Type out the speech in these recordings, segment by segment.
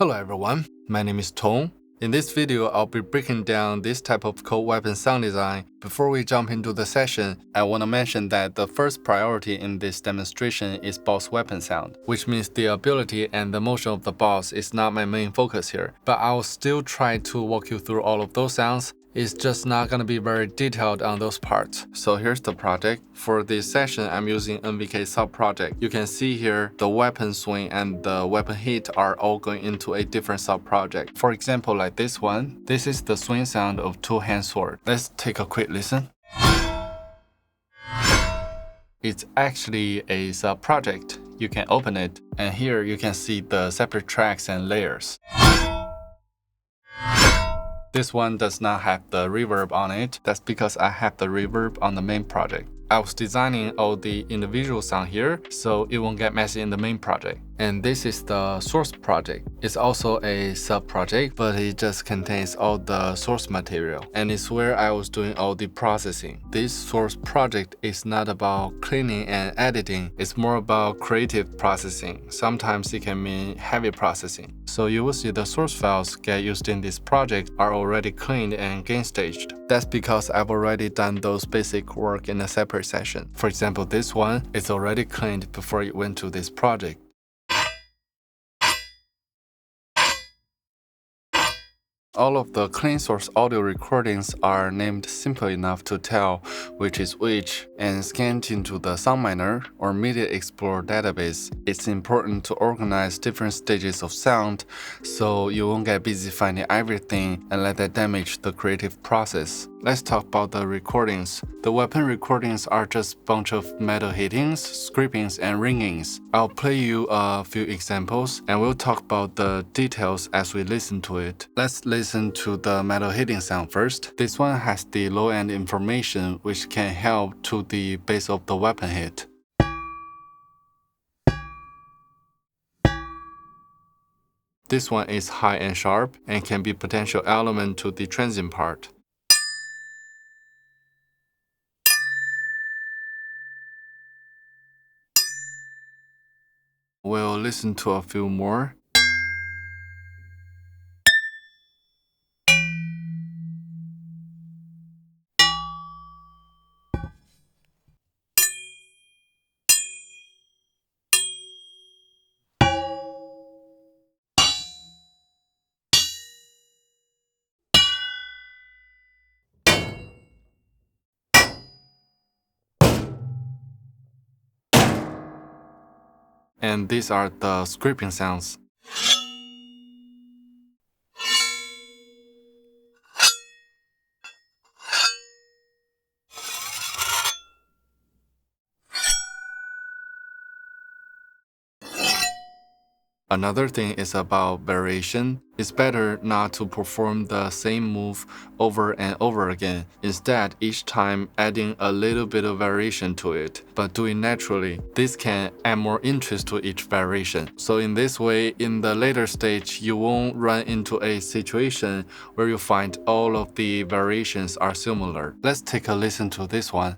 Hello everyone, my name is Tong. In this video, I'll be breaking down this type of cold weapon sound design. Before we jump into the session, I want to mention that the first priority in this demonstration is boss weapon sound, which means the ability and the motion of the boss is not my main focus here, but I'll still try to walk you through all of those sounds. It's just not gonna be very detailed on those parts. So here's the project. For this session, I'm using NVK sub project. You can see here the weapon swing and the weapon hit are all going into a different sub project. For example, like this one, this is the swing sound of two-hand sword. Let's take a quick listen. It's actually a sub project. You can open it, and here you can see the separate tracks and layers. This one does not have the reverb on it. That's because I have the reverb on the main project. I was designing all the individual sound here, so it won't get messy in the main project. And this is the source project. It's also a sub-project, but it just contains all the source material. And it's where I was doing all the processing. This source project is not about cleaning and editing. It's more about creative processing. Sometimes it can mean heavy processing. So you will see the source files get used in this project are already cleaned and gain staged. That's because I've already done those basic work in a separate session. For example, this one is already cleaned before it went to this project. All of the clean source audio recordings are named simple enough to tell which is which and scanned into the SoundMiner or Media Explorer database. It's important to organize different stages of sound so you won't get busy finding everything and let that damage the creative process. Let's talk about the recordings. The weapon recordings are just a bunch of metal hittings, scrapings, and ringings. I'll play you a few examples and we'll talk about the details as we listen to it. Let's listen to the metal hitting sound first. This one has the low-end information which can help to the base of the weapon hit. This one is high and sharp and can be potential element to the transient part. We'll listen to a few more. And these are the scraping sounds. Another thing is about variation. It's better not to perform the same move over and over again. Instead, each time adding a little bit of variation to it, but do it naturally. This can add more interest to each variation. So in this way, in the later stage, you won't run into a situation where you find all of the variations are similar. Let's take a listen to this one.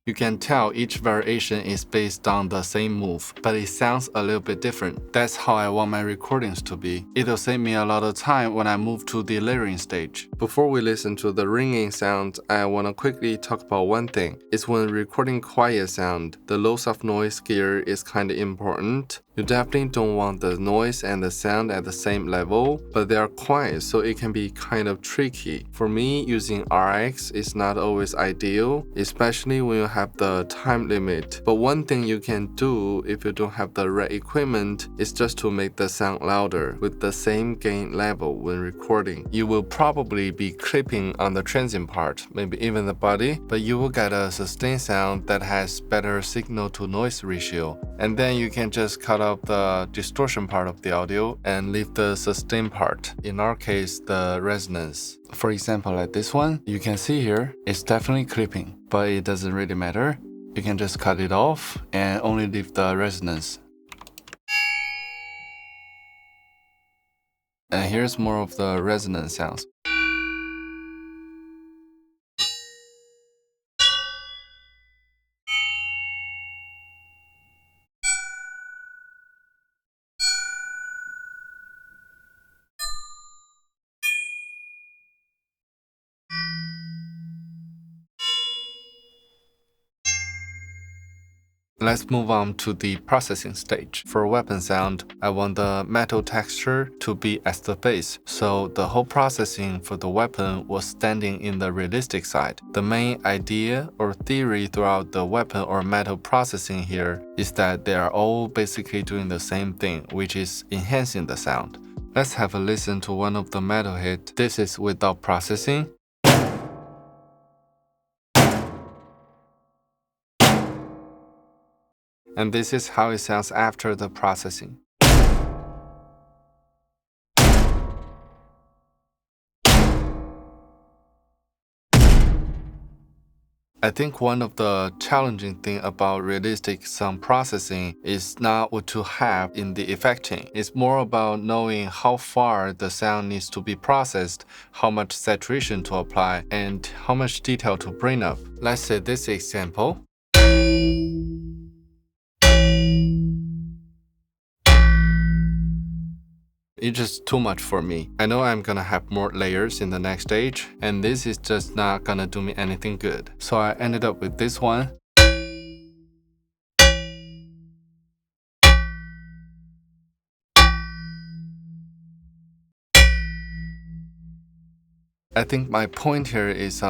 You can tell each variation is based on the same move, but it sounds a little bit different. That's how I want my recordings to be. It'll save me a lot of time when I move to the layering stage. Before we listen to the ringing sound, I want to quickly talk about one thing. It's when recording quiet sound, the low soft noise gear is kind of important. You definitely don't want the noise and the sound at the same level, but they are quiet, so it can be kind of tricky. For me, using RX is not always ideal, especially when you have the time limit. But one thing you can do if you don't have the right equipment is just to make the sound louder with the same gain level when recording. You will probably be clipping on the transient part, maybe even the body, but you will get a sustained sound that has better signal to noise ratio. And then you can just cut out the distortion part of the audio and leave the sustain part, in our case the resonance. For example, like this one, you can see here it's definitely clipping, but it doesn't really matter. You can just cut it off and only leave the resonance. And here's more of the resonant sounds. Let's move on to the processing stage. For weapon sound, I want the metal texture to be as the base, so the whole processing for the weapon was standing in the realistic side. The main idea or theory throughout the weapon or metal processing here is that they are all basically doing the same thing, which is enhancing the sound. Let's have a listen to one of the metal hits. This is without processing. And this is how it sounds after the processing. I think one of the challenging thing about realistic sound processing is not what to have in the effecting. It's more about knowing how far the sound needs to be processed, how much saturation to apply, and how much detail to bring up. Let's say this example. It's just too much for me. I know I'm gonna have more layers in the next stage, and this is just not gonna do me anything good. So I ended up with this one. I think my point here is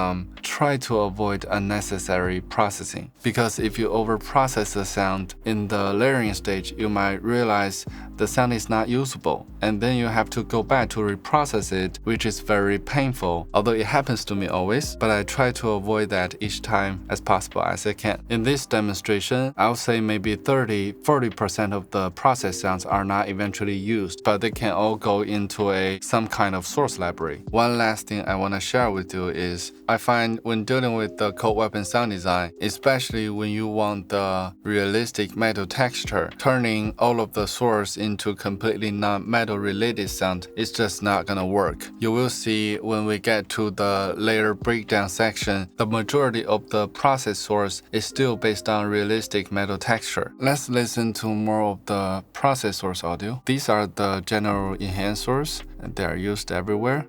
try to avoid unnecessary processing, because if you overprocess the sound in the layering stage, you might realize the sound is not usable, and then you have to go back to reprocess it, which is very painful, although it happens to me always, but I try to avoid that each time as possible as I can. In this demonstration, I'll say maybe 30–40% of the process sounds are not eventually used, but they can all go into some kind of source library. One last thing I want to share with you is I find when dealing with the cold weapon sound design, especially when you want the realistic metal texture, turning all of the source into completely non-metal related sound is just not gonna work. You will see when we get to the layer breakdown section, the majority of the process source is still based on realistic metal texture. Let's listen to more of the process source audio. These are the general enhancers, and they are used everywhere.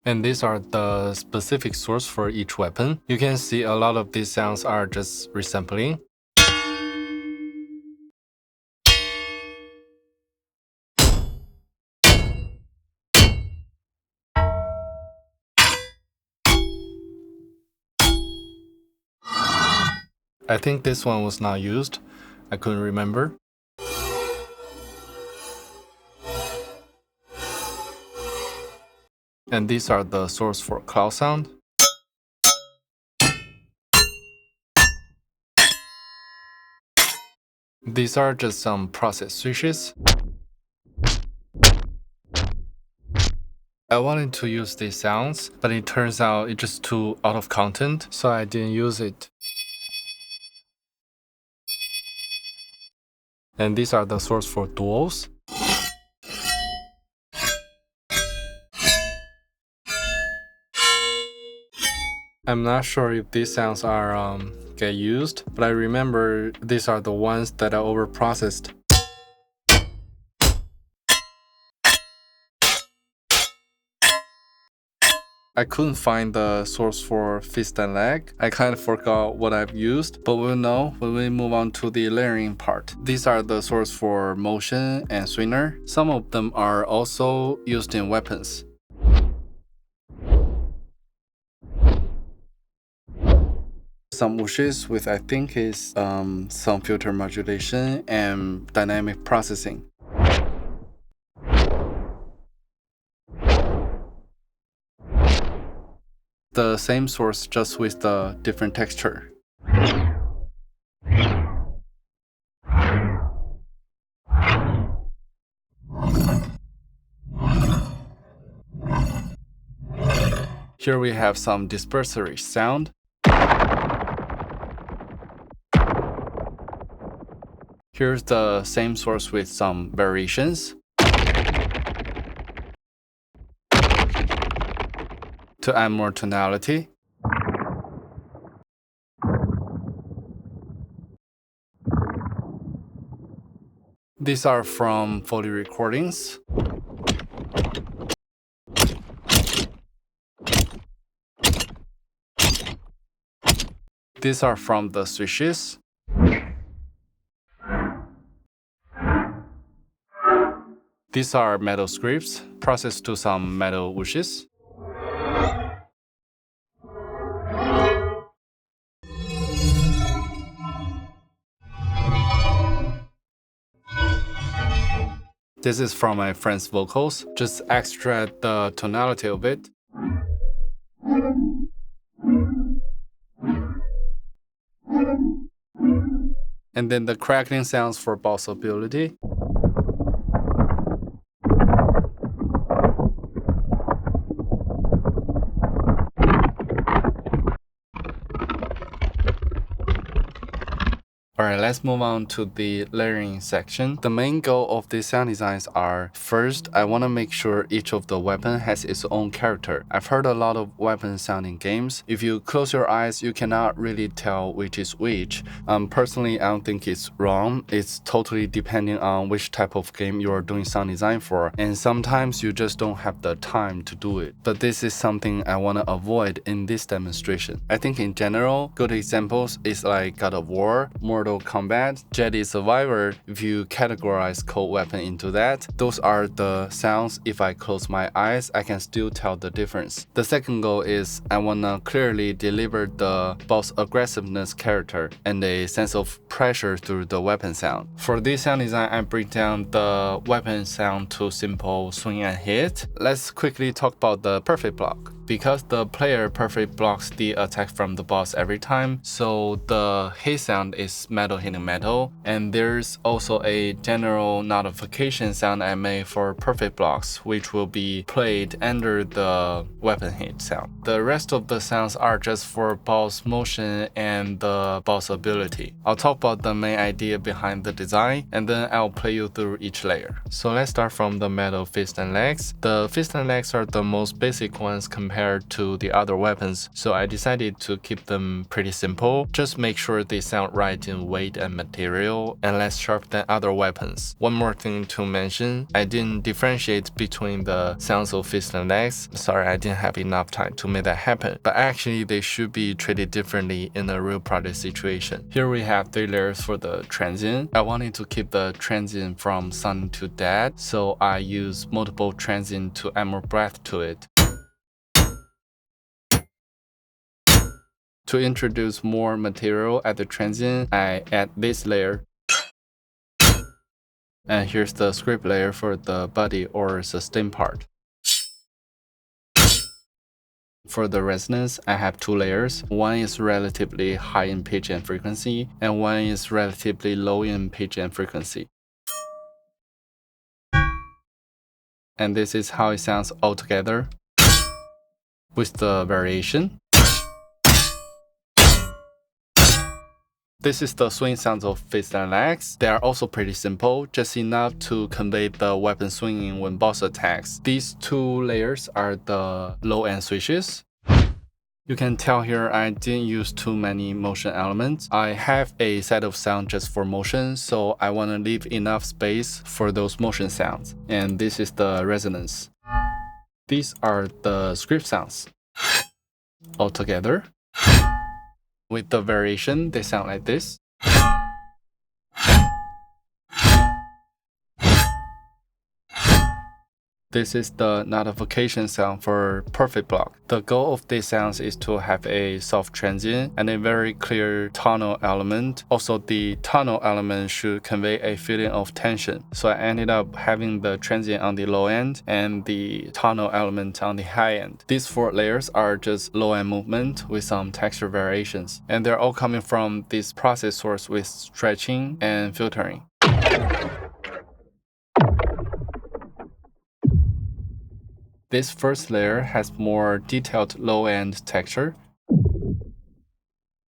And these are the specific source for each weapon. You can see a lot of these sounds are just resampling. I think this one was not used. I couldn't remember. And these are the source for cloud sound. These are just some process switches. I wanted to use these sounds, but it turns out it's just too out of content, so I didn't use it. And these are the source for duels. I'm not sure if these sounds are get used, but I remember these are the ones that are overprocessed. I couldn't find the source for fist and leg. I kind of forgot what I've used, but we'll know when we move on to the layering part. These are the source for motion and swinger. Some of them are also used in weapons. some whooshes with I think is some filter modulation and dynamic processing. The same source just with the different texture. Here we have some dispersory sound. Here's the same source with some variations. To add more tonality. These are from Foley recordings. These are from the switches. These are metal scripts processed to some metal whooshes. This is from my friend's vocals. Just extract the tonality of it. And then the crackling sounds for bossability. Alright, let's move on to the layering section. The main goal of these sound designs are, first, I want to make sure each of the weapon has its own character. I've heard a lot of weapon sound in games. If you close your eyes, you cannot really tell which is which. Personally, I don't think it's wrong. It's totally depending on which type of game you are doing sound design for, and sometimes you just don't have the time to do it. But this is something I want to avoid in this demonstration. I think in general, good examples is like God of War, Mortal Kombat, Jedi Survivor. If you categorize cold weapon into that, those are the sounds. If I close my eyes, I can still tell the difference. The second goal is I wanna clearly deliver the boss aggressiveness character and a sense of pressure through the weapon sound. For this sound design, I break down the weapon sound to simple swing and hit. Let's quickly talk about the perfect block. Because the player perfect blocks the attack from the boss every time, so the hit sound is metal hitting metal, and there's also a general notification sound I made for perfect blocks, which will be played under the weapon hit sound. The rest of the sounds are just for boss motion and the boss ability. I'll talk about the main idea behind the design, and then I'll play you through each layer. So let's start from the metal fist and legs. The fist and legs are the most basic ones compared to the other weapons, so I decided to keep them pretty simple. Just make sure they sound right in weight and material, and less sharp than other weapons. One more thing to mention, I didn't differentiate between the sounds of fist and legs. Sorry, I didn't have enough time to make that happen, but actually they should be treated differently in a real project situation. Here we have 3 layers for the transient. I wanted to keep the transient from sounding too dead, so I use multiple transient to add more breath to it. To introduce more material at the transient, I add this layer. And here's the script layer for the body or sustain part. For the resonance, I have 2 layers. One is relatively high in pitch and frequency, and one is relatively low in pitch and frequency. And this is how it sounds all together with the variation. This is the swing sounds of fists and legs. They are also pretty simple, just enough to convey the weapon swinging when boss attacks. These 2 layers are the low-end switches. You can tell here I didn't use too many motion elements. I have a set of sound just for motion, so I want to leave enough space for those motion sounds. And this is the resonance. These are the script sounds. All together. With the variation, they sound like this. This is the notification sound for perfect block. The goal of these sounds is to have a soft transient and a very clear tonal element. Also, the tonal element should convey a feeling of tension. So I ended up having the transient on the low end and the tonal element on the high end. These 4 layers are just low end movement with some texture variations. And they're all coming from this process source with stretching and filtering. This first layer has more detailed low-end texture.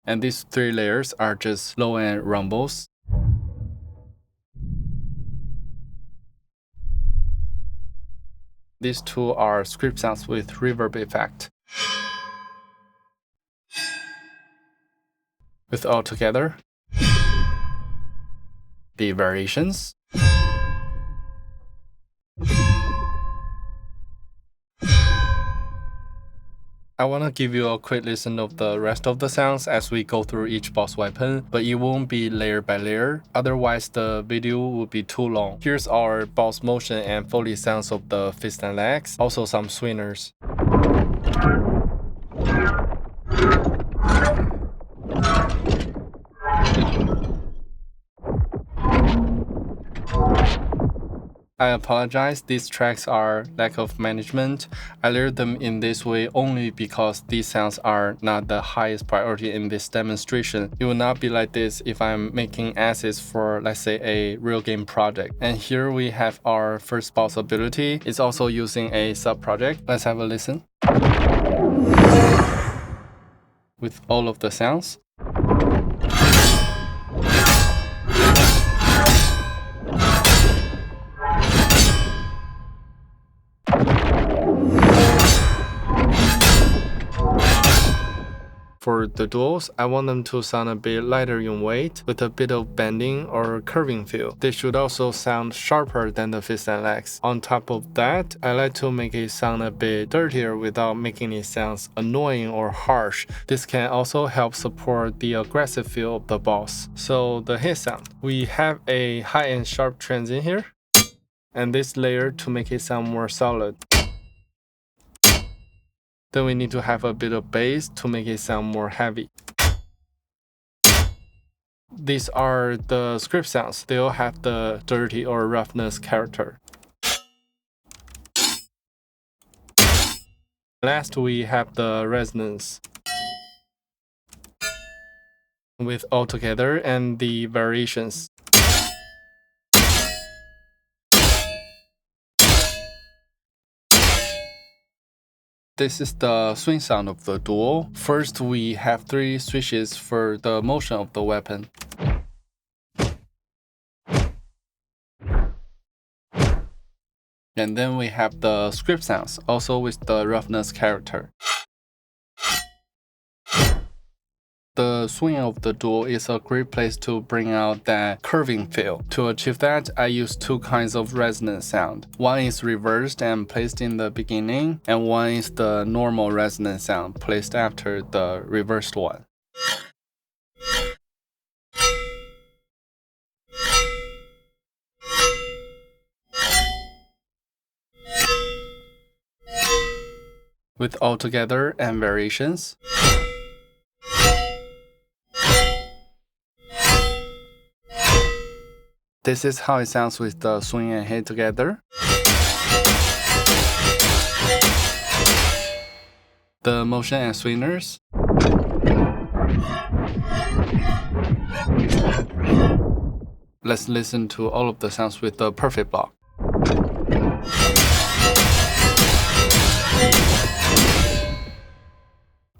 And these 3 layers are just low-end rumbles. These 2 are script sounds with reverb effect. With all together, the variations. I want to give you a quick listen of the rest of the sounds as we go through each boss weapon, but it won't be layer by layer, otherwise the video would be too long. Here's our boss motion and Foley sounds of the fist and legs, also some swingers. I apologize, these tracks are lack of management. I layered them in this way only because these sounds are not the highest priority in this demonstration. It will not be like this if I'm making assets for, let's say, a real game project. And here we have our first boss ability. It's also using a sub-project. Let's have a listen. With all of the sounds. For the duels, I want them to sound a bit lighter in weight with a bit of bending or curving feel. They should also sound sharper than the fist and legs. On top of that, I like to make it sound a bit dirtier without making it sound annoying or harsh. This can also help support the aggressive feel of the boss. So the hit sound. We have a high and sharp transient here, and this layer to make it sound more solid. Then we need to have a bit of bass to make it sound more heavy. These are the script sounds. They all have the dirty or roughness character. Last, we have the resonance with all together and the variations. This is the swing sound of the duel. First, we have 3 switches for the motion of the weapon. And then we have the script sounds, also with the roughness character. The swing of the duel is a great place to bring out that curving feel. To achieve that, I use 2 kinds of resonance sound. One is reversed and placed in the beginning, and one is the normal resonance sound placed after the reversed one. With all together and variations. This is how it sounds with the swing and hit together. The motion and swingers. Let's listen to all of the sounds with the perfect block.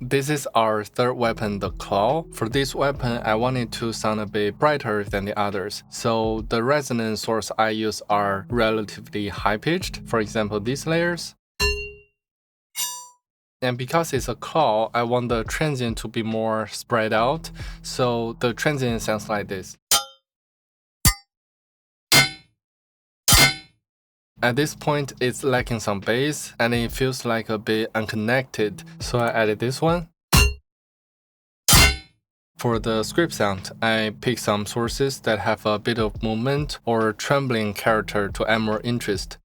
This is our third weapon, the claw. For this weapon, I want it to sound a bit brighter than the others. So the resonance source I use are relatively high-pitched. For example, these layers. And because it's a claw, I want the transient to be more spread out. So the transient sounds like this. At this point, it's lacking some bass, and it feels like a bit unconnected, so I added this one. For the script sound, I picked some sources that have a bit of movement or trembling character to add more interest.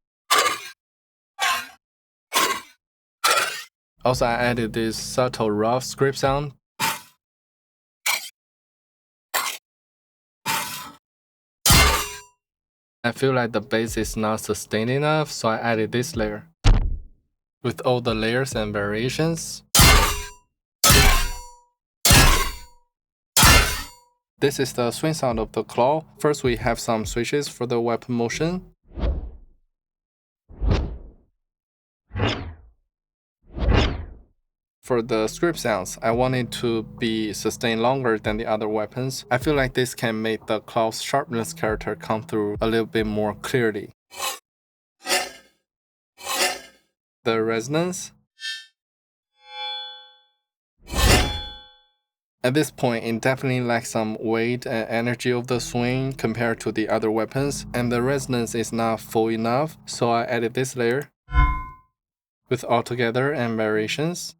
Also, I added this subtle rough scrape sound. I feel like the bass is not sustained enough, so I added this layer. With all the layers and variations, this is the swing sound of the claw. First, we have some switches for the weapon motion. For the script sounds, I want it to be sustained longer than the other weapons. I feel like this can make the claw's sharpness character come through a little bit more clearly. The resonance. At this point, it definitely lacks some weight and energy of the swing compared to the other weapons, and the resonance is not full enough, so I added this layer with altogether and variations.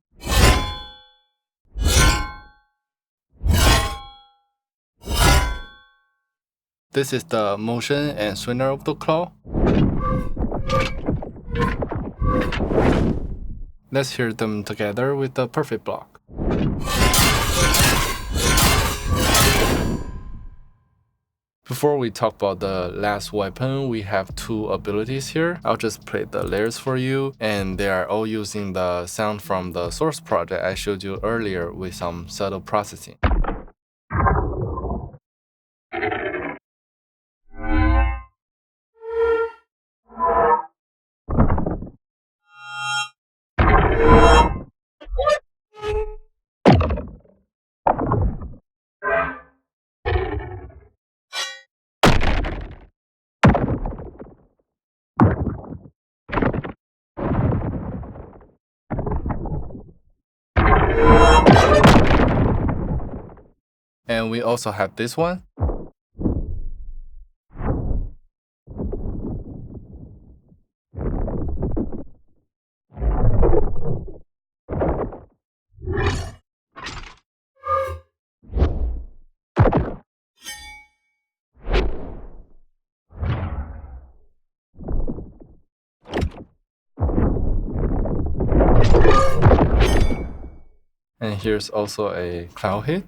This is the motion and swinger of the claw. Let's hear them together with the perfect block. Before we talk about the last weapon, we have two abilities here. I'll just play the layers for you, and they are all using the sound from the source project I showed you earlier with some subtle processing. And we also have this one. And here's also a cloud hit.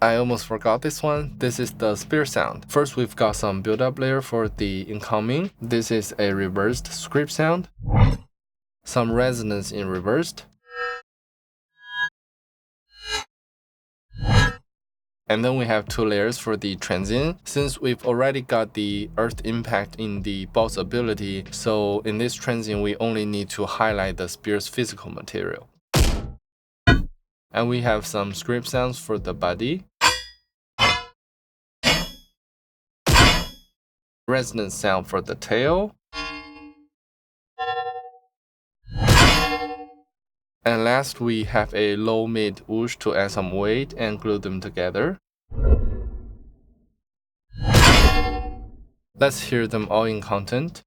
I almost forgot this one. This is the spear sound. First, we've got some build-up layer for the incoming. This is a reversed script sound. Some resonance in reversed. And then we have two layers for the transient. Since we've already got the earth impact in the boss ability, so in this transient we only need to highlight the spear's physical material. And we have some script sounds for the body. Resonance sound for the tail. And last, we have a low-mid whoosh to add some weight and glue them together. Let's hear them all in content.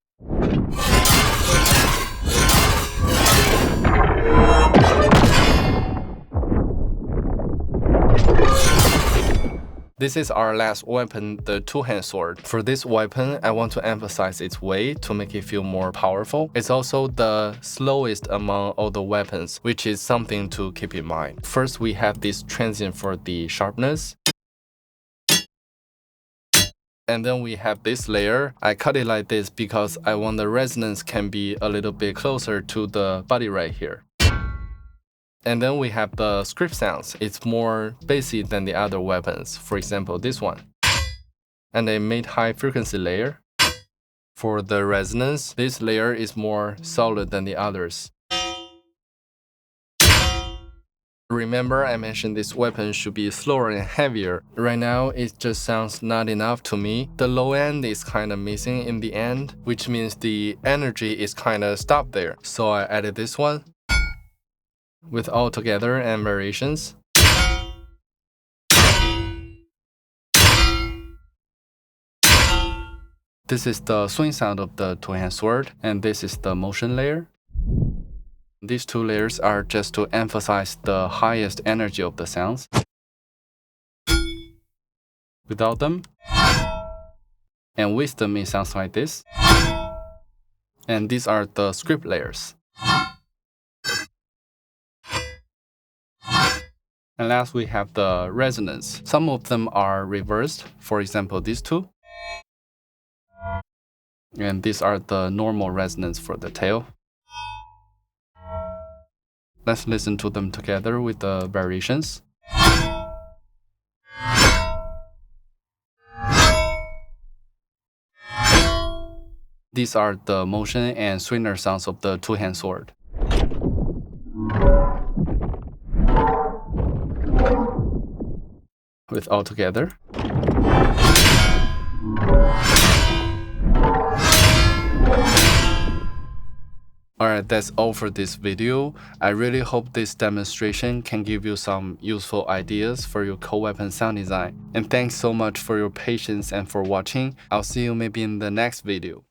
This is our last weapon, the two-hand sword. For this weapon, I want to emphasize its weight to make it feel more powerful. It's also the slowest among all the weapons, which is something to keep in mind. First, we have this transient for the sharpness. And then we have this layer. I cut it like this because I want the resonance can be a little bit closer to the body right here. And then we have the script sounds. It's more bassy than the other weapons. For example, this one. And a mid-high frequency layer. For the resonance, this layer is more solid than the others. Remember, I mentioned this weapon should be slower and heavier. Right now, it just sounds not enough to me. The low end is kind of missing in the end, which means the energy is kind of stopped there. So I added this one with all together and variations. This is the swing sound of the two-hand sword, and this is the motion layer. These two layers are just to emphasize the highest energy of the sounds. Without them, and with them, it sounds like this. And these are the script layers. And last, we have the resonance. Some of them are reversed, for example, these two. And these are the normal resonance for the tail. Let's listen to them together with the variations. These are the motion and sweetener sounds of the two-hand sword. With all together. Alright, that's all for this video. I really hope this demonstration can give you some useful ideas for your cold weapon sound design. And thanks so much for your patience and for watching. I'll see you maybe in the next video.